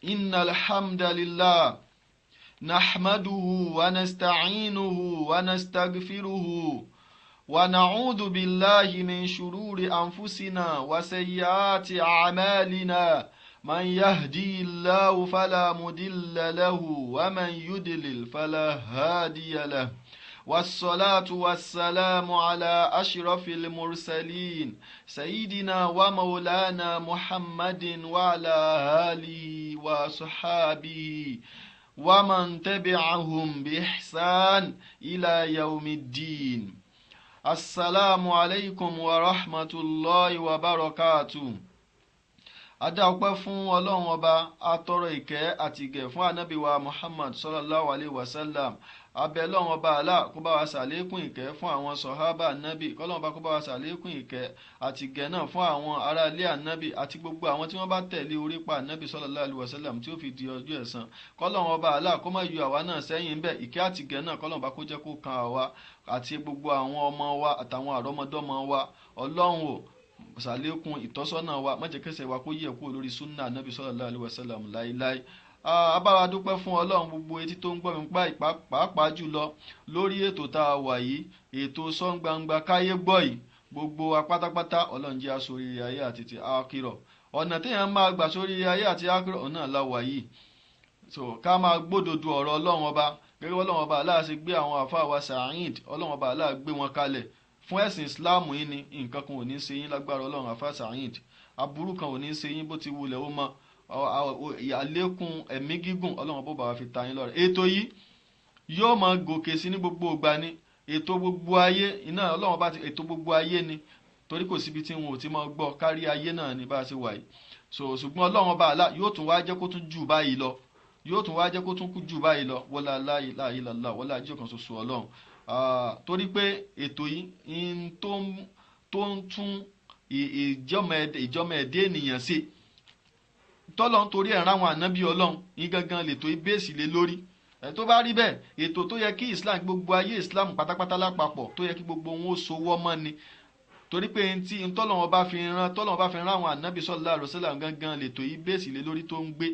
إن الحمد لله نحمده ونستعينه ونستغفره ونعوذ بالله من شرور أنفسنا وسيئات أعمالنا من يهدي الله فلا مضل له ومن يضلل فلا هادي له والصلاة والسلام على أشرف المرسلين سيدنا ومولانا محمد وعلى آله وصحابه ومن تبعهم بإحسان إلى يوم الدين. السلام عليكم ورحمة الله وبركاته. Adá ọpẹ́ fún Ọlọ́run Ọba, atọrọ ìkẹ́ àti ìgẹ̀ fún Ànábì wa Muhammad sallallahu alayhi wa sallam. Abẹ́ Ọlọ́run Ọba Allah kó bá wa ṣàlékún ìkẹ́ fún àwọn sọ̀hábà Ànábì, k'Ọlọ́run Ọba kó bá wa ṣàlékún ìkẹ́ àti ìgẹ̀ náà fún àwọn ará ilé Ànábì àti gbogbo àwọn tí wọ́n bá tẹ̀lé orípa Ànábì sallallahu alayhi wa sallam tí ó fi di ọjọ́ ẹ̀san. K'Ọlọ́run Ọba Allah kó má yọ àwa náà sẹ́yìn bẹ́ẹ̀, ìkẹ́ àti ìgẹ̀ náà k'Ọlọ́run Ọba kó jẹ́ kó kan àwa àti gbogbo àwọn ọmọ wa àtàwọn àrọ́mọdọ́mọ wa. Ọlọ́run o ṣàlékún ìtọ́sọ́nà wa, má jẹ́ kẹ́sẹ̀ wa kó yẹ̀ kúrò lórí súnnà Ànábì sallallahu alaihi wasallam láíláí. Abára dúpẹ́ fún Ọlọ́run gbogbo etí tó ń gbọ́ mi pàápàá jùlọ lórí ètò tá a wà yìí, ètò Sọ́ Gbangba Káyé Gbọ́ yìí. Gbogbo wa pátápátá Ọlọ́run jẹ́ aṣoríire ayé àti ti àkírọ̀. Ọ̀nà téèyàn máa gbà sóríire ayé àti àkírọ̀ ọ̀nà la wà yìí. So ká máa gbódodo ọ̀rọ̀ Ọlọ́run Ọba gẹ́gẹ́ Ọlọ́run Ọba Allah ṣe gbé àwọn àfáà wa Sa'id, Ọlọ́run Ọba Allah gbé wọn kalẹ̀ fún ẹ̀sìn Islam yìí ni. Nǹkan kan ò ní ṣe yín lágbára Ọlọ́run àfáà Sa'id, aburú kan ò ní ṣe yín bó ti wulẹ̀ ó mọ. Àlékún ẹ̀mí gígùn Ọlọ́run bó bá wa fi ta yín lọ́rẹ. Ètò yìí yóò máa gòkè sí ní gbogbo ìgbà ni. Ètò gbogbo ayé iná Ọlọ́run bá ti ètò gbogbo ayé ni, torí kò síbi tí wọn ò ti máa gbọ́, kárí ayé náà ni bá a ṣe wà yìí. So ṣùgbọ́n Ọlọ́run Ọba Allah yóò tún wá jẹ́ kó tún jù báyìí lọ, yóò tún wá jẹ́ kó tún kú jù báyìí lọ. Wala la ilaha illallah, wala jẹ́ kan ṣoṣo Ọlọ́run. Torí pé ètò yìí tó ń tún ìjọmọ ẹ̀dẹ́ ènìyàn ṣe tọ́lọ́run torí ẹ̀ ráwọn ànábì Ọlọ́run yín gangan lètò ìbéèsì lé lórí. Tó bá rí bẹ́ẹ̀, ètò tó yẹ kí Islam gbogbo ayé Islam pátápátá lápapọ̀ tó yẹ kí gbogbo wọn ó sowọ́ mọ́ ni. Torí pé tí tọ́lọ́run bá fi rán àwọn ànábì sallallahu alaihi wasallam gangan lètò ìbéèsì lé lórí tó ń gbé,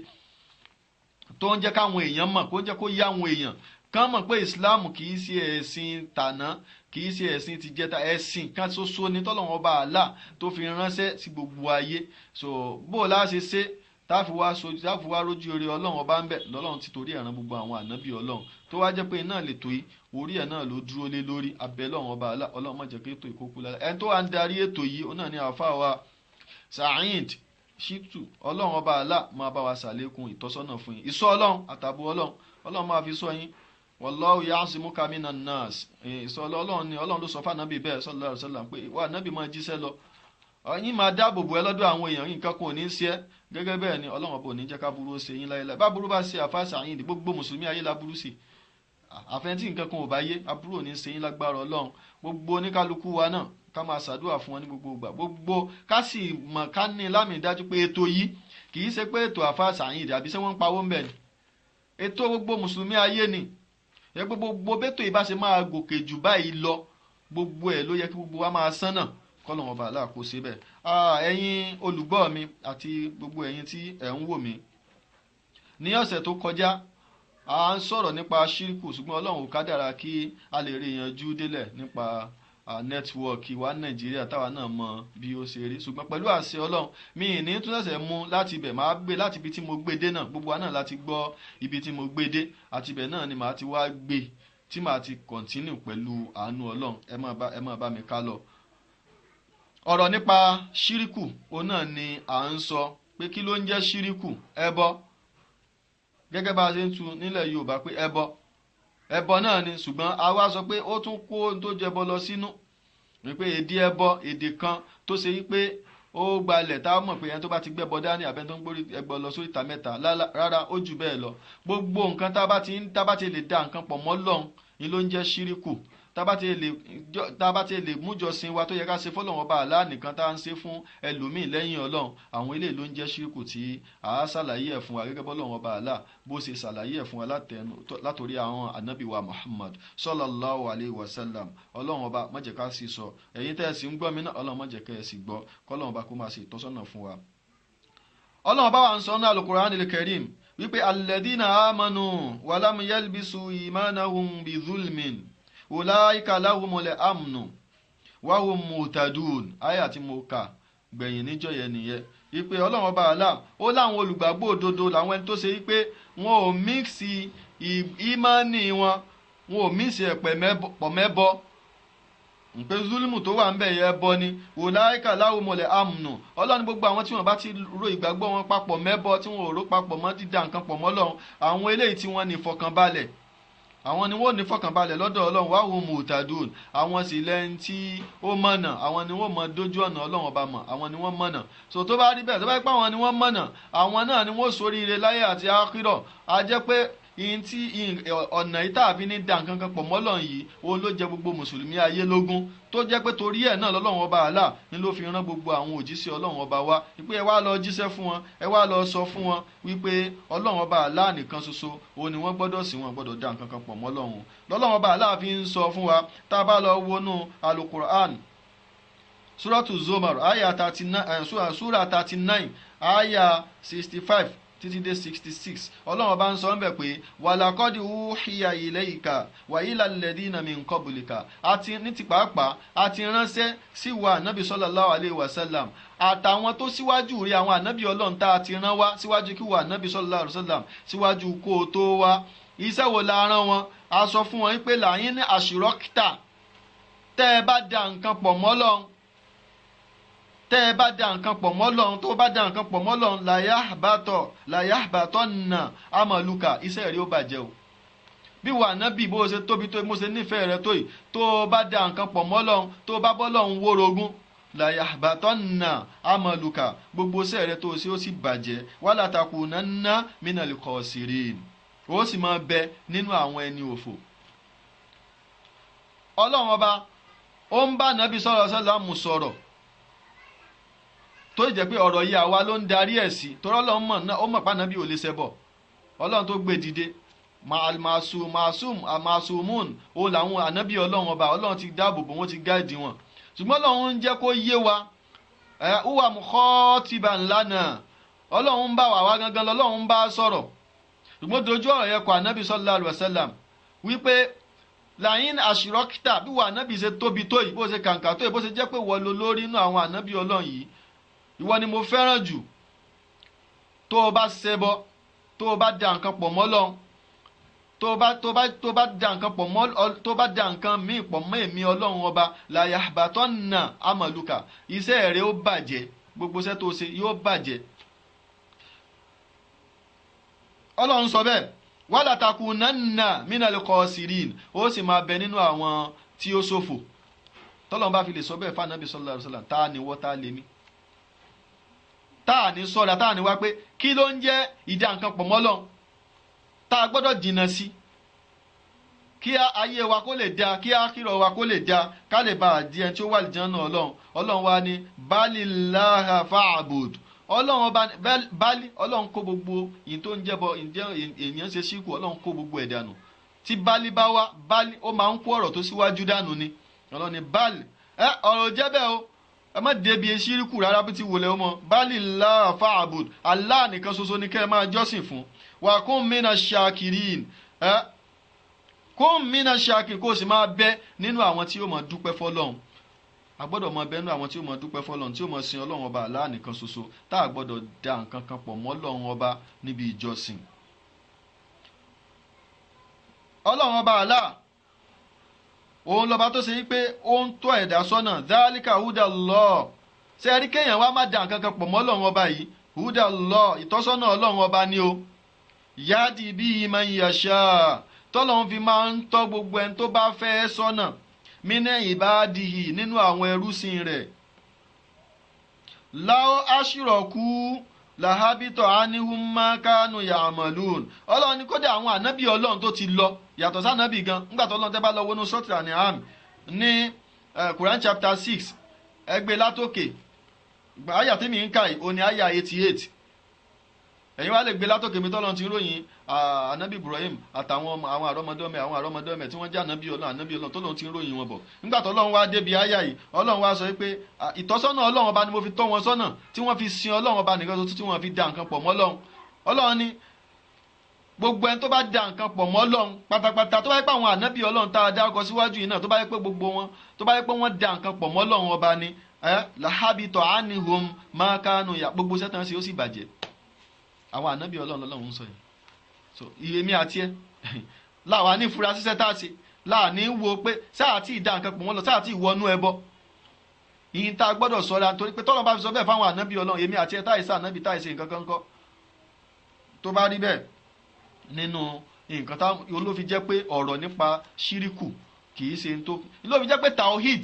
tó ń jẹ́ káwọn èèyàn mọ̀, kó ń jẹ́ kó yá àwọn èèyàn kán mọ̀ pé Islam kì í ṣe ẹ̀sìn tàná, kì í ṣe ẹ̀sìn ti jẹta, ẹ̀sìn kan ṣoṣo ni tọ́lọ́run Ọba Allah tó fi ránṣẹ́ sí gbogbo ayé. So bó la ṣe ṣe táfi wá rójú orí Ọlọ́run Ọba ń bẹ̀ lọ́lọ́run ti torí ẹ̀ràn gbogbo àwọn ànábì Ọlọ́run tó wá jẹ́ pé iná lè tó yìí orí ẹ̀ náà ló dúró lé lórí. Abẹ́ Ọlọ́run Ọba Allah, Ọlọ́run má jẹ́ kí ètò ìkókú lára. Ẹni tó wá ń darí ètò yìí ó náà ní àfáà wa Sa'id Shitu. Ọlọ́run Ọba Allah máa bá wa ṣàlékún ìtọ́sọ́nà fún yín, ìṣọ́ Ọlọ́run àtàbò Ọlọ́run máa fi ṣọ́ yín. Wallahu ya'simuka minan nas. Ìṣọ́ Ọlọ́run ni Ọlọ́run ló sọ fún ànábì bẹ́ẹ̀ sallallahu alaihi wasallam pé wà ànábì máa jíṣẹ́ lọ, yín máa dáàbò bò ẹ́ lọ́dọ̀ àwọn èèyàn, nǹkan kan ò ní ṣe ẹ́. Gẹ́gẹ́ bẹ́ẹ̀ ni Ọlọ́run Ọba ò ní jẹ́ ká burú ó ṣe yín láyéláyé. Bá burú bá ṣe àfáà Sa'id, gbogbo mùsùlùmí ayé la burú sí. Àfẹ́ntí nǹkan kan ò bá yé, aburú ò ní ṣe yín lágbára Ọlọ́run. Gbogbo oníkálukú wa náà ká máa ṣàdúrà fún wọn ní gbogbo ìgbà, gbogbo ká sì mọ̀ ká ní lámì dájú pé ètò yìí kì í ṣe pé ètò àfáà Sa'id àbí ṣé wọ́n ń pawó ń bẹ̀ ni. Ètò gbogbo mùsùlùmí ayé ni. Gbogbo bẹ́tò ìbá ṣe máa gòkè jù báyìí lọ, gbogbo ẹ̀ ló yẹ kí gbogbo wa máa sánà. K'Ọlọ́run Ọba Allah kó ṣe bẹ́ẹ̀. Ẹ̀yin olùgbọ́ mi àti gbogbo ẹ̀yin tí ẹ̀ ń wò mí, ní ọ̀sẹ̀ tó kọjá a ń sọ̀rọ̀ nípa ṣíríkù, ṣùgbọ́n Ọlọ́run ò kádàrá kí a lè rí yanjú délẹ̀ nípa nẹ́tíwọ́ọ̀kì wa Nàìjíríà táwa náà mọ bí ó ṣe rí. Ṣùgbọ́n pẹ̀lú àṣẹ Ọlọ́run mi ì ní tún ṣẹ̀ṣẹ̀ mú láti ibẹ̀, máa gbé láti ibi tí mo gbé dé náà. Gbogbo wa náà láti gbọ́ ibi tí mo gbé dé, àti ibẹ̀ náà ni màá ti wá gbé tí màá ti kọ̀ntínú pẹ̀lú àánú Ọlọ́run. Ẹ máa bá mi ká lọ. Ọ̀rọ̀ nípa ṣíríkù òun náà ni à ń sọ pé kí ló ń jẹ́ ṣíríkù, ẹbọ. Gẹ́gẹ́ bá a ṣe ń tu nílẹ̀ Yorùbá pé ẹbọ náà ni, ṣùgbọ́n a wá sọ pé ó tún kó ohun tó jẹbọ lọ sínú. Wípé èdè ẹbọ, èdè kan tó ṣe wípé ó gbalẹ̀ tá a mọ̀ pé ẹni tó bá ti gbẹ́bọ dání àbẹ́ni tó ń gbórí ẹbọ lọ sórí ìta mẹ́ta rárá, ó jù bẹ́ẹ̀ lọ. Gbogbo nǹkan tá a bá ti lè da nǹkan pọ̀ mọ́ Ọlọ́run ni ló ń jẹ́ ṣíríkù. Tá a bá ti lè mújọsìn wa tó yẹ ká ṣe fọ́lọ́run Ọba Allah nìkan tá à ń ṣe fún ẹlòmíì lẹ́yìn Ọlọ́run, àwọn eléyìí ló ń jẹ́ ṣíríkù tí a ṣàlàyé ẹ̀ fún wa gẹ́gẹ́ bọ́lọ́run Ọba Allah bó ṣe ṣàlàyé ẹ̀ fún wa látòrí àwọn ànábì wa Muhammad sallallahu alayhi wa sallam. Ọlọ́run Ọba má jẹ́ ká sì sọ, ẹ̀yin tẹ́ ẹ sì ń gbọ́ mi náà Ọlọ́run má jẹ́ ká ẹ sì gbọ́, k'Ọlọ́run Ọba kó máa ṣe ìtọ́sọ́nà fún wa. ọlọ́run bá wà ń sọ ní al-Qur'anil Karim wípé alladhina amanu wa lam yalbisu imanahum bi zulmin ulaika lahumul amnu wa hum muhtadun. àyà tí mo kà gbẹ̀yìn níjọ́ yẹn nìyẹn wípé ọlọ́run ọba àlá ó láwọn olùgbàgbọ́ òdodo làwọn ẹni tó ṣe wípé wọn ò míksì ìmánì wọn ò míksì ẹ̀pẹ̀ pọ̀ mẹ́bọ pé zulimu tó wà ń bẹ̀ yẹ ẹbọ ni wòláìkà láwùmọ̀lẹ̀ amnu. ọlọ́run gbogbo àwọn tí wọ́n bá ti ro ìgbàgbọ́ wọn papọ̀ mẹ́bọ tí wọ́n ò rò papọ̀ mọ́ dídá nǹkan pọ̀ mọ́ Ọlọ́run, àwọn eléyìí tí wọ́n ní ìfọkànbalẹ̀, àwọn ni wọ́n ní ìfọkànbalẹ̀ lọ́dọ̀ Ọlọ́run. wà hum muhtadun, àwọn sì lẹ́yìn tí ó mọ̀nà, àwọn ni wọ́n mọ dójú ọ̀nà Ọlọ́run ọba mọ̀, àwọn ni wọ́n mọ̀nà. so tó bá rí bẹ́ẹ̀, tó bá rí pé àwọn ni wọ́n mọ̀nà, àwọn náà ni wọ́n ṣoríire láyé àti àkírọ̀. a jẹ́ pé ọ̀nà yìí tàbí ní dá nǹkan kan pọ̀ mọ́ Ọlọ́run yìí òun ló jẹ gbogbo mùsùlùmí ayé lógún, tó jẹ́ pé torí ẹ̀ náà lọ́lọ́run ọba àlá ni ló fi rán gbogbo àwọn òjíṣẹ́ Ọlọ́run ọba wá wípé ẹ wá lọ jíṣẹ́ fún wọn, ẹ wá lọ sọ fún wọn wípé Ọlọ́run ọba àlá nìkan ṣoṣo òun ni wọ́n gbọ́dọ̀ sìn, wọn gbọ́dọ̀ dá nǹkan kan pọ̀ mọ́ Ọlọ́run. lọ́lọ́run ọba àlá fi ń sọ fún wa tá a bá lọ wọnú alukur'an suratu Zumar aya 39 sura 39 aya 65 títí dé 66. ọlọ́run bá ń sọ ńbẹ̀ pé wàlàkọ́dì uhiya ilayka wa ila alladhina min qablika, àti ní ti pàápàá àti ránṣẹ́ sí wa ànábì sallallahu alayhi wa sallam àtàwọn tó síwájú rí àwọn ànábì ọlọ́run tá a ti rán wá síwájú kí wa ànábì sallallahu alayhi wa sallam síwájú kó o tó wá. iṣẹ́ wo la rán wọn? a sọ fún wọn pé làyín ní àṣírọ́kítà, tẹ́ ẹ bá da nǹkan pọ̀ mọ́ Ọlọ́run, tẹ́ ẹ bá da nǹkan pọ̀ mọ́ Ọlọ́run, tó bá da nǹkan pọ̀ mọ́ Ọlọ́run làyàbàtọ̀ nà amaluka, iṣẹ́ rẹ̀ ó bàjẹ́ o. bí wà nábì bó ṣe tóbi tó mo ṣe nífẹ̀ẹ́ rẹ tó yìí, tó bá da nǹkan pọ̀ mọ́ Ọlọ́run, tó bá bọ́ Ọlọ́run wórogún, làyàbàtọ̀ nà amaluka, gbogbo iṣẹ́ rẹ̀ tó ṣe ó sì bàjẹ́. wala takunanna minal khasirin, ó sì máa bẹ nínú àwọn ẹni òfò. Ọlọ́run ọba ó ń bá nábì sallallahu alaihi wasallam sọ̀rọ̀, tó jẹ́ pé ọ̀rọ̀ yìí àwa ló ń darí ẹ̀ sí, torí Ọlọ́run mọ̀ náà, ó mọ̀ pa nábì ò lè ṣẹbọ. Ọlọ́run tó gbé dìde màsùmùn ó làwọn ànábì Ọlọ́run ọba, Ọlọ́run ti dáàbò bò wọ́n, ti gáàdì wọn. ṣùgbọ́n Ọlọ́run ń jẹ́ kó yé wa huwa mukhatiban lana, Ọlọ́run ń bá wa gangan lọ́lọ́run ń bá sọ̀rọ̀. ṣùgbọ́n dojú ọ̀rọ̀ yẹn kọ ànábì sallallahu alaihi wasallam wípé làyín àṣírọ́kítà, bí wà ànábì ṣe tóbi tó yìí, bó ṣe kàǹkà tó yìí, bó ṣe jẹ́ pé wọ́n lo lórí inú àwọn ànábì Ọlọ́run yìí, ìwọ ni mo fẹ́ràn jù. tó o bá ṣẹbọ, tó o bá da nǹkan pọ̀ mọ́ Ọlọ́run, tó bá da nǹkan pọ̀ mọ́, tó bá da nǹkan míì pọ̀ mọ́ èmi Ọlọ́run ọba, làyàbàtọ́nà amaluka, iṣẹ́ rẹ̀ ó bàjẹ́, gbogbo iṣẹ́ tó ṣe yóò bàjẹ́. Ọlọ́run sọ bẹ́ẹ̀, wala takunanna minal khasirin, ó sì máa bẹ nínú àwọn tí ó ṣòfò. tọ́lọ́run bá fi lè sọ bẹ́ẹ̀ fún ànábì sallallahu alaihi wasallam, tá a ní wọ́ tá a lè mí, tá a ní sọ́ra, tá a ní wá pé kí ló ń jẹ́ ìdá nǹkan pọ̀ mọ́ Ọlọ́run, tá a gbọ́dọ̀ jìnnà sí kí ayé wa kó lè da, kí àkírọ̀ wa kó lè da, ká lè bá a di ẹni tí ó wà lìjánná Ọlọ́run. Ọlọ́run wa ní balillaha fa'bud, Ọlọ́run ọba bali, Ọlọ́run kó gbogbo yìí tó ń jẹ́bọ ènìyàn ṣe síkù, Ọlọ́run kó gbogbo ẹ̀ dànù. tí bali bá wá, bali ó máa ń kó ọ̀rọ̀ tó síwájú dànù ni. Ọlọ́run ní bali ọ̀rọ̀ jẹ́ bẹ́ẹ̀ o, ẹ má débi eṣíríkù rárá bí ti wòlẹ̀ ọmọ. balillaha fa'bud, Allah nìkan ṣoṣo ni kẹ́ ẹ máa jọ́sìn fún. wa kun mina shakirin, kun mina shakirin, kó o sì máa bẹ nínú àwọn tí yóò máa dúpẹ́ fọ́lọ́run. a gbọ́dọ̀ máa bẹ nínú àwọn tí yóò máa dúpẹ́ fọ́lọ́run, tí yóò máa sin Ọlọ́run ọba Allah nìkan ṣoṣo, tá a gbọ́dọ̀ dá nǹkan kan pọ̀ mọ́ Ọlọ́run ọba níbi ìjọsìn. Ọlọ́run ọba Allah òun lọ́ba tó ṣe wípé ó ń tọ́ ẹ̀dá sọ́nà, dhalika hudallah. ṣé ẹ rí kéèyàn wá má dá nǹkan kan pọ̀ mọ́ Ọlọ́run ọba yìí, hudallah, ìtọ́sọ́nà Ọlọ́run ọba ni o. yáàdì bihi man yasha, tọ́lọ́run fi máa ń tọ́ gbogbo ẹni tó bá fẹ́ sọ́nà, mina ibadihi, nínú àwọn ẹrúsìn rẹ̀. law ashraku lahabito anihum ma kanu ya'malun. Ọlọ́run ní kódà àwọn ànábì Ọlọ́run tó ti lọ, yàtọ̀ sánábì gan, nígbà tó Ọlọ́run tẹ́ bá lọ wọnú sọ́tì An'am ní Quran chapter 6 ẹgbẹ́ látòkè, àyà tí mi ń kà yìí ó ní àyà 88, ẹ̀yin wá lè gbé látòkè mi tọ́lọ́run ti ròyìn anabi Ibrahim àtàwọn àwọn àrọ́mọdọ́mẹ tí wọ́n jẹ́ anabi Ọlọ́run tọ́lọ́run ti ròyìn wọn bọ̀. nígbà tọ́lọ́run wá débi àyà yìí Ọlọ́run wá sọ pé ìtọ́sọ́nà Ọlọ́run ọba ni mo fi tọ́ wọn sọ́nà tí wọ́n fi sin Ọlọ́run ọba nìkan tó tí wọ́n fi da nǹkan pọ̀ mọ́ Ọlọ́run. Ọlọ́run ní gbogbo ẹni tó bá da nǹkan pọ̀ mọ́ Ọlọ́run pátápátá tó bá yẹ pé àwọn ànábì Ọlọ́run tá a dárúkọ síwájú yìí náà tó bá yẹ pé gbogbo wọn tó bá yẹ pé wọ́n da nǹkan pọ̀ mọ́ Ọlọ́run ọba ni lahabitọ̀ anihum makanu ya gbogbo sẹ́tàn sí ó sì bàjẹ́. àwọn ànábì Ọlọ́run lọ́lọ́run ń sọ yìí. so iyèmí àti ẹ láwa ní ìfura ṣiṣẹ́ tá a ṣe láàní wo pé sáà tí ìdá nǹkan pọ̀ mọ́ lọ sáà tí ìwọ́nú ẹbọ ìyìn tá a gbọ́dọ̀ sọ́ra nítorí pé tọ́lọ́ bá fi sọ bẹ́ẹ̀ fáwọn ànábì Ọlọ́run èmi àti ẹ táìsà ànábì táìsè nǹkan kan kọ́ tó bá rí bẹ́ẹ̀ nínú nǹkan tá ló fi jẹ́ pé ọ̀rọ̀ nípa ṣíríkù kì í ṣe tó ló fi jẹ́ pé tawhid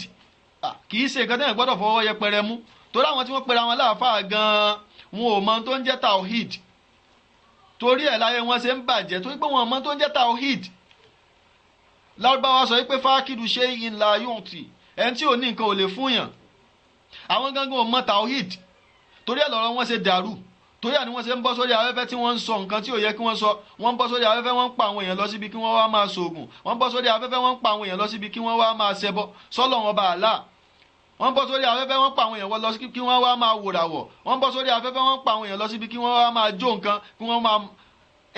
kì í ṣe nǹkan tẹ́yìn gbọ́dọ̀ fọwọ́ yẹpẹrẹ mú torí àwọn tí wọ́n pera wọn láàfáà gan-an wọn ò mọ tó ń jẹ́ tawhid torí ẹ̀ láyé wọn ṣe ń bàjẹ́ torí pé wọn ò mọ tó ń jẹ́ tawhid. Lárúbáwá sọ pé fákìdù ṣe ìlà yóòtì ẹni tí ò ní nǹkan ò lè fún yàn àwọn gangan ò mọ tawhid torí ẹ̀ lọ́rọ̀ wọn ṣe dàrú torí àni wọ́n ṣe ń bọ́ sórí afẹ́fẹ́ tí wọ́n ń sọ nǹkan tí ò yẹ kí wọ́n sọ wọ́n ń bọ́ sórí afẹ́fẹ́ wọ́n ń pa àwọn èèyàn lọ síbi kí wọ́n wá máa ṣoògùn wọ́n ń bọ́ sórí afẹ́fẹ́ wọ́n ń pa àwọn èèyàn lọ síbi kí wọ́n wá máa ṣẹbọ sọ́lọ̀ wọn bá àlá wọ́n ń bọ́ sórí afẹ́fẹ́ wọ́n ń pa àwọn èèyàn lọ síbi kí wọ́n wá máa wòràwọ̀ wọ́n ń bọ́ sórí afẹ́fẹ́ wọ́n ń pa àwọn èèyàn lọ síbi kí wọ́n wá máa jó nǹkan kí wọ́n máa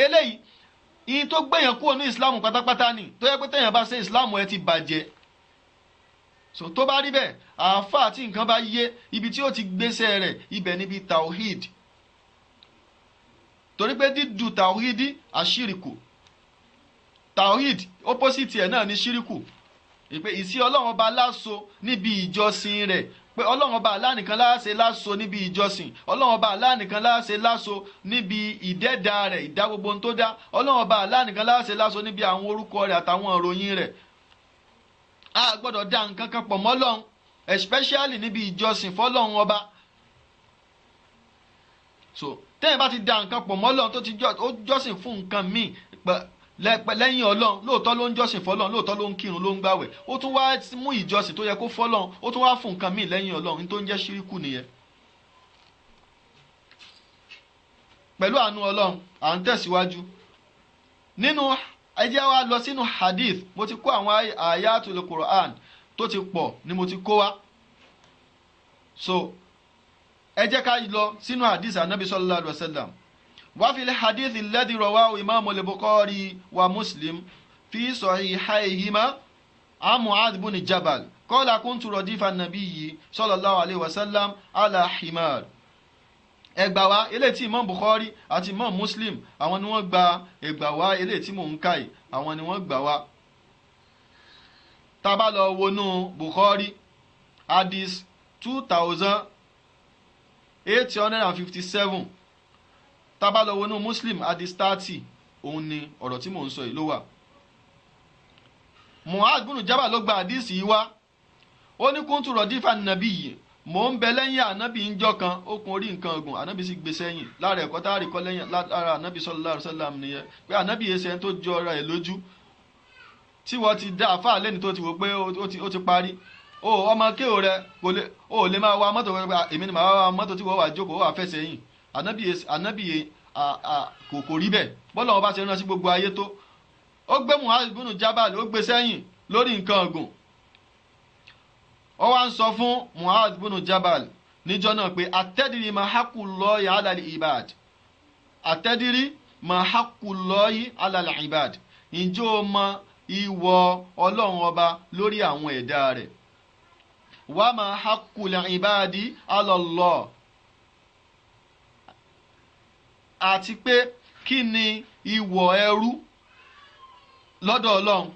eléyìí ìyìn tó gbẹ̀yàn kúrò ní ìsìláàmù pátápátá ni tó yẹ pé téèyàn bá ṣe ìsìláàmù ẹ ti bàjẹ́ so tó bá rí bẹ́ẹ̀ àáfàá tí nǹkan bá yé ibi tí ó ti gbéṣẹ́ rẹ̀ ibẹ̀ níbi tawhid torí pé dídú tawhidi àṣírìkù tawhid opposite ẹ̀ náà ní ṣíríkù ìpè ìsí ọlọ́run ọba láso níbi ìjọsìn rẹ̀ pé ọlọ́run ọba alánìkan láṣẹ láso níbi ìjọsìn ọlọ́run ọba alánìkan láṣẹ láso níbi ìdẹ́dà rẹ̀ ìdá gbogbo tó dá ọlọ́run ọba alánìkan láṣẹ láso níbi àwọn orúkọ rẹ̀ àtàwọn ìròyìn rẹ̀ a gbọ́dọ̀ dá nǹkan kan pọ̀ mọ́ Ọlọ́run especially níbi ìjọsìn fọ́lọ́run ọba so tẹ́yìn bá ti dá nǹkan pọ̀ mọ́ Ọlọ́run tó ti jọ́sìn fún nǹkan míì lẹ́yìn Ọlọ́run lóòótọ́ ló ń jọ́sìn fọ́lọ́run lóòótọ́ ló ń kírun ló ń gbàwẹ̀ ó tún wá mú ìjọsìn tó yẹ kó fọ́lọ́run ó tún wá fún nǹkan míì lẹ́yìn Ọlọ́run tó ń jẹ́ ṣíríkù nìyẹn. pẹ̀lú àánú Ọlọ́run à ń tẹ̀síwájú nínú ẹ jẹ́ wá lọ sínú hadith mo ti kó àwọn ayatul Qur'an tó ti pọ̀ ni mo ti kó wá so ẹ jẹ́ ká lọ sínú hadith anabi sallallahu alaihi wasallam wa fil hadith alladhi rawahu imam al-Bukhari wa Muslim fi sahihayhima an Mu'adh ibn Jabal qala kuntu radifa an-nabiyyi sallallahu alaihi wasallam ala himar ẹgbà wá eléyìí tí imam Bukhari àti imam Muslim àwọn ni wọ́n gba ẹgbà wá eléyìí tí mò ń kà yìí àwọn ni wọ́n gbà wá tá bá lọ wọnú Bukhari hadith 2857 tá bá lọ wọnú Muslim hadith 30 òun ni ọ̀rọ̀ tí mò ń sọ yìí ló wà. Mu'adh ibn Jabal ló gba hadith yìí wá ó ní kuntu radifa an-nabiyyi mò ń bẹ lẹ́yìn ànábì ńjọ́ kan okùn orí nǹkan ọ̀gùn ànábì sì gbé sẹ́yìn lára ẹ̀kọ́ tá a rí kọ́ lẹ́yìn lára ànábì sallallahu alaihi wasallam nìyẹn pé ànábì yẹn ṣe tó jọ ara ẹ̀ lójú tí wọ́n ti dá àfáà lẹ́ni tó ti wò pé ó ti parí o ọmọ kéwò rẹ kò lè máa wa mọ́tò rẹ èmi ni màá wa mọ́tò tí wọ́n wà jókòó wà fẹ́ sẹ́yìn ànábì yẹn kò rí bẹ́ẹ̀ bọ́lá wọn bá ṣe rán sí gbogbo ayé tó ó gbé Mu'adh ibn Jabal ó gbé sẹ́yìn lórí nǹkan ọ̀gùn ó wá ń sọ fún Mu'adh ibn Jabal níjọ́ náà pé atadiri ma haqqullahi ala al-ibad atadiri ma haqqullahi ala al-ibad ǹjẹ́ o mọ ìwọ Ọlọ́run ọba lórí àwọn ẹ̀dá rẹ̀ wa ma haqqul ibadi ala Allah àti pé kí ni ìwọ ẹrú lọ́dọ̀ Ọlọ́run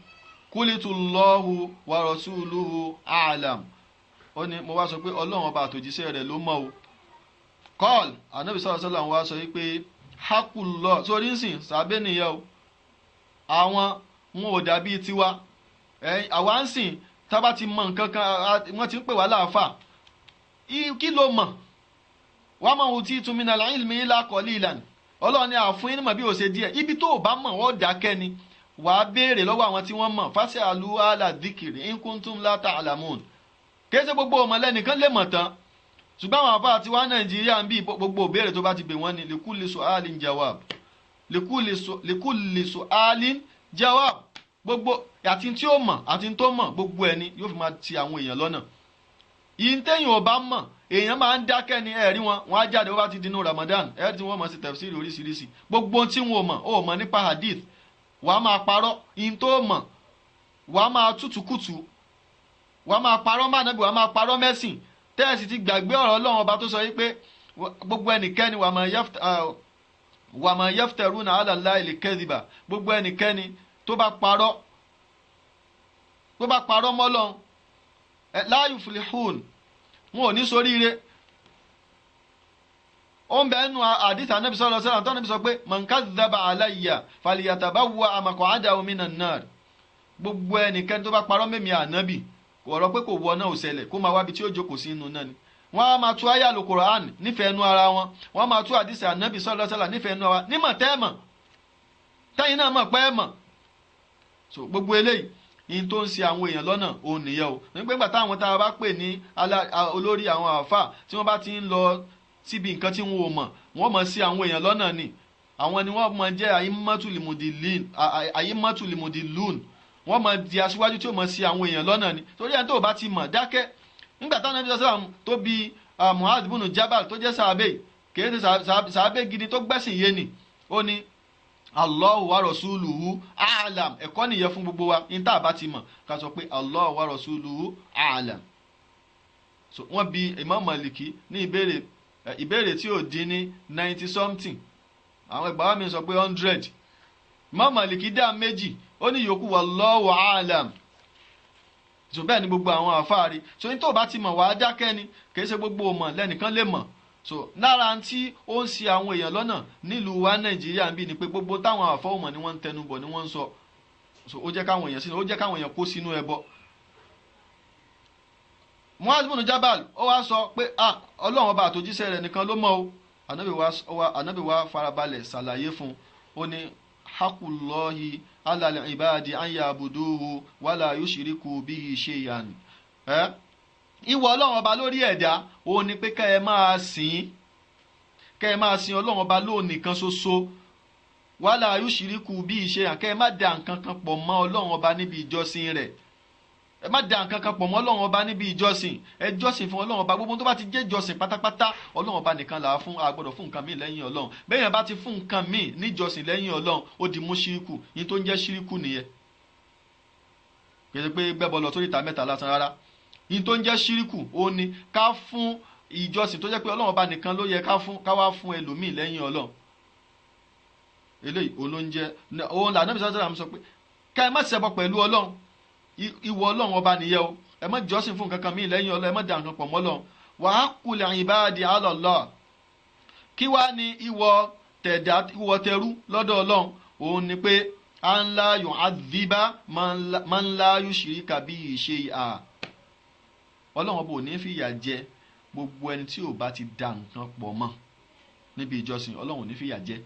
kulitullahu wa rasuluhu a'lam ó ní mo wá sọ pé Ọlọ́run ọba àtòjíṣẹ́ rẹ̀ ló mọ̀ o kọ́ọ̀l ànábì sallallahu alaihi wasallam wá sọ wípé hakulọ sórí ń sìn sábẹ́ nìyẹn o àwọn wọn ò dàbí tiwa àwa ń sìn tábà ti mọ nǹkan kan wọ́n ti ń pè wá láàfà kí ló mọ̀ wàá mọ̀ ohun tí tumina ilmi illa qalilan Ọlọ́run ni àfún yín mọ̀ bí ó ṣe díẹ̀ ibi tó o bá mọ̀ wọ́n dákẹ́ ni wàá béèrè lọ́wọ́ àwọn tí wọ́n mọ̀ fas'alu ala dhikri in kuntum la ta'lamun kése gbogbo ọmọ lẹ́nìkan lè mọ̀ tán ṣùgbọ́n àwọn àfáà tí wá Nàìjíríà ń bí gbogbo ìbéèrè tó bá ti bè wọ́n ni likulli su'alin jawab likulli su'alin jawab gbogbo àti tí ó mọ̀ àti tó mọ̀ gbogbo ẹni yóò fi máa ti àwọn èèyàn lọ́nà. yìí téèyàn ò bá mọ̀ èèyàn máa ń dákẹ́ ní ẹ̀rí wọn á jáde ó bá ti dinú Ramadan ẹ̀rí tí wọ́n mọ̀ sí tafsiri oríṣiríṣi gbogbo tí wọn ò mọ̀ ó mọ̀ nípa hadith wàá máa parọ́ yìí tó mọ̀ wàá máa tútùkùtù wàá máa parọ́ má nàbí wàá máa parọ́ mẹ́sìn tẹ́ẹ̀sì ti gbàgbé ọ̀rọ̀ Ọlọ́run ọba tó sọ yìí pé gbogbo ẹnikẹ́ni wà máa yaftaruna ala Allahi al-kadhiba gbogbo ẹnikẹ́ni tó bá parọ́ mọ́ Ọlọ́run la yuflihun wọn ò ní ṣoríire. ó ń bẹ nínú àdìsá Ànábì sallallahu alaihi wasallam tó Ànábì sọ pé man kadhaba alayya falyatabawwa maq'adahu minan nar gbogbo ẹnikẹ́ni tó bá parọ́ mẹ́mi Ànábì kò rọ pé kò wọ náà ò ṣẹlẹ̀ kó máa wábi tí ó jókòó sí inú náà ni. wọ́n á máa tú àyá al-Qur'an nífẹ̀ẹ́ inú ara wọn wọ́n á máa tú àdìsá Ànábì sallallahu alaihi wasallam nífẹ̀ẹ́ inú ara wọn nímọ̀ tẹ́ẹ̀mọ̀ tẹ́yìn náà mọ̀ pẹ́ẹ́mọ̀. so gbogbo eléyìí in tó ń ṣe àwọn èèyàn lọ́nà òun nìyẹn o nígbà táwọn tá a bá pè ní olórí àwọn àáfà tí wọ́n bá ti ń lọ síbi nǹkan tí wọn ò mọ̀ wọ́n mọ̀ sí àwọn èèyàn lọ́nà ni àwọn ni wọ́n mọ̀ jẹ́ àyímọ́tù limudilun wọ́n mọ̀ di aṣíwájú tí ó mọ̀ sí àwọn èèyàn lọ́nà ni torí ẹni tó bá ti mọ̀ dákẹ́ nígbà táwọn Ànábì sallallahu alaihi wasallam tó bi Mu'adh ibn Jabal tó jẹ́ sàábé kìí ṣe sàábé gidi tó gbẹ́sìn yé ni ó ní Allahu wa rasuluhu a'lam ẹ̀kọ́ nìyẹn fún gbogbo wa ní tá a bá ti mọ̀ ká sọ pé Allahu wa rasuluhu a'lam. so wọ́n bi Imam Maliki ní ìbéèrè tí ò dín ní 90 something àwọn ìgbàwá mi sọ pé 100 Imam Maliki dá méjì ó ní yòókù wallahu a'lam. so bẹ́ẹ̀ ni gbogbo àwọn àfáàrí so ní tó bá ti mọ̀ wàá dákẹ́ ni kìí ṣe gbogbo mọ̀ lẹ́nìkan lè mọ̀. so lára tí ó ń ṣì àwọn èèyàn lọ́nà nílùú wa Nàìjíríà ń bí ni pé gbogbo táwọn àfọwọ́mọ̀ ni wọ́n ń tẹnu bọ̀ ni wọ́n ń sọ so ó jẹ́ káwọn èèyàn kó sínú ẹbọ. Mu'adh ibn Jabal ó wá sọ pé Ọlọ́run ọba àtòjíṣẹ́ rẹ̀ nìkan ló mọ̀ o Ànábì wa farabalẹ̀ ṣàlàyé fún ó ní haqullahi ala al-ibadi an ya'buduhu wala yushriku bihi shay'an. ìwọ Ọlọ́run ọba lórí ẹ̀dá òun ni pé kẹ́ ẹ máa sìn Ọlọ́run ọba lóun nìkan ṣoṣo wala yushriku bihi shay'an kẹ́ ẹ má dà nǹkan kan pọ̀ mọ́ Ọlọ́run ọba níbi ìjọsìn rẹ̀ ẹ má dà nǹkan kan pọ̀ mọ́ Ọlọ́run ọba níbi ìjọsìn ẹ jọ́sìn fún Ọlọ́run ọba gbogbo tó bá ti jẹ́ ìjọsìn pátápátá Ọlọ́run ọba nìkan là á fún a gbọ́dọ̀ fún nǹkan míì lẹ́yìn Ọlọ́run bẹ́ẹ̀ yẹn bá ti fún nǹkan míì níjọsìn lẹ́yìn Ọlọ́run ó di mú ṣíríkù yín tó ń jẹ́ ṣíríkù nìyẹn kì í ṣe pé gbẹ́bọ lọ sórí ìta mẹ́ta lásán rárá yín tó ń jẹ́ ṣíríkù ó ní ká fún ìjọsìn tó jẹ́ pé Ọlọ́run ọba nìkan ló yẹ ká wá fún ẹlòmíì lẹ́yìn Ọlọ́run eléyìí olóúnjẹ òun làná bisọ́ sọ pé ká ẹ má ṣẹbọ pẹ̀lú Ọlọ́run ìwọ Ọlọ́run ọba nìyẹn o ẹ má jọ́sìn fún kankan míì lẹ́yìn Ọlọ́run ẹ má dà nǹkan pọ̀ mọ́ Ọlọ́run wa haqqul ibadi ala Allah kí wá ní ìwọ tẹrú lọ́dọ̀ Ọlọ́run òun ni pé an la yu'adhiba man la yushrika bihi shay'a Ọlọ́run ọba ò ní fìyà jẹ gbogbo ẹni tí ò bá ti dà nǹkan pọ̀ mọ́ níbi ìjọsìn Ọlọ́run ò ní fìyà jẹ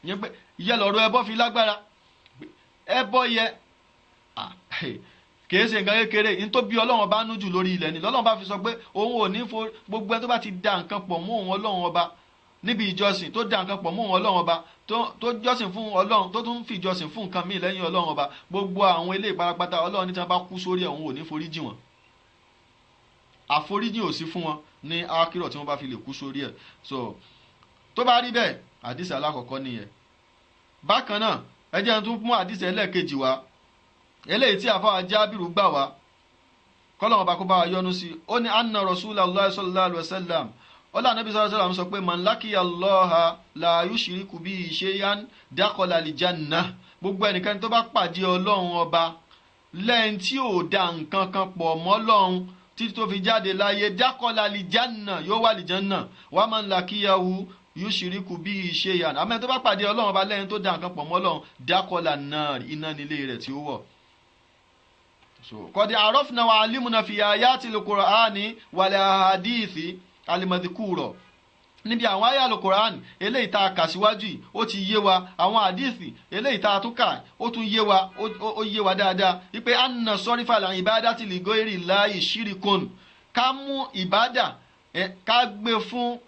yẹn pé ìyẹn lọ́rọ̀ ẹbọ fi lágbára ẹbọ yẹ kìí ṣe nǹkan kékeré ní tó bí Ọlọ́run ọba nú jù lórí ilẹ̀ ni lọ́lọ́run bá fi sọ pé òun ò ní gbogbo ẹni tó bá ti dà nǹkan pọ̀ mọ́ òun Ọlọ́run ọba níbi ìjọsìn tó dà nǹkan pọ̀ mọ́ òun Ọlọ́run ọba tó jọ́sìn fún Ọlọ́run tó tún fi ìjọsìn fún nǹkan míì lẹ́yìn Ọlọ́run ọba gbogbo àwọn ilé ìparapata Ọlọ́run ní tí wọ́n bá kú sórí ẹ̀ òun ò ní foríjì wọn àforíjì ò sí fún wọn ní ákírọ̀ tí wọ́n bá fi lè kú sórí ẹ̀ so tó bá rí bẹ́ẹ̀ àdìsí alákọ̀ọ́kọ́ nìyẹn. bákan náà ẹ jẹ́ n tún mú àdìsí ẹlẹ́ẹ̀kejì wá eléyìí tí àfáà Jábìrù gbà wá kọ́lọ́mù ọba kó bá wa yọ́nú sí ó ní anna Rasulullah sallallahu alaihi wasallam ọlá Ànábì sallallahu alaihi wasallam sọ pé man laqiya Allaha la yushriku bihi shay'an dakhala al-jannah gbogbo ẹnikẹ́ni tó bá pàdé Ọlọ́run ọba lẹ́yìn tí ò dá nǹkan kan pọ̀ mọ́ Ọlọ́run títí tó fi jáde láyé dakhala al-jannah yóò wà al-jannah wa man laqiyahu yushriku bihi shay'an àmọ́ tó bá pàdé Ọlọ́run ọba lẹ́yìn tó dá nǹkan pọ̀ mọ́ Ọlọ́run dakhala an-nar iná nílé rẹ̀ tí ó wọ̀. so qad arafna wa alimna fi ayati al-Qur'ani wal ahadithi al-madhkura níbi àwọn àyá al-Qur'an eléyìí tá a kà síwájú yìí ó ti yé wa àwọn hadithi eléyìí tá a tún kà ó tún yé wa ó yé wa dáadáa wípé anna sarifa al-ibadati li ghayri llahi shirkun ká mú ìbádà ká gbé fún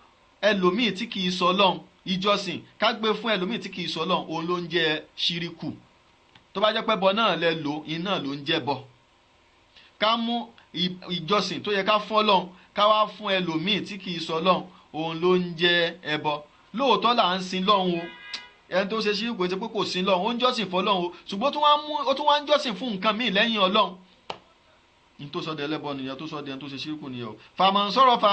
ẹlòmíì tí kì í sọ Ọlọ́run, ìjọsìn ká gbé fún ẹlòmíì tí kì í sọ Ọlọ́run, òun ló ń jẹ́ ṣíríkù. tó bá jẹ́ pé bọ náà lẹ lò iná ló ń jẹ́ bọ. ká mú ìjọsìn tó yẹ ká fún Ọlọ́run ká wá fún ẹlòmíì tí kì í sọ Ọlọ́run, òun ló ń jẹ́ ẹbọ. lóòótọ́ là ń sin Ọlọ́run o, ẹni tó ṣe ṣíríkù ṣe pé kò sin Ọlọ́run, ó ń jọ́sìn fún Ọlọ́run o, ṣùgbọ́n ó tún wá ń jọ́sìn fún nǹkan míì lẹ́yìn Ọlọ́run. ní tó sọ de ẹlẹ́bọ nìyẹn, tó sọ de ẹni tó ṣe ṣíríkù nìyẹn o. fàmọ́ sọ̀rọ̀ fa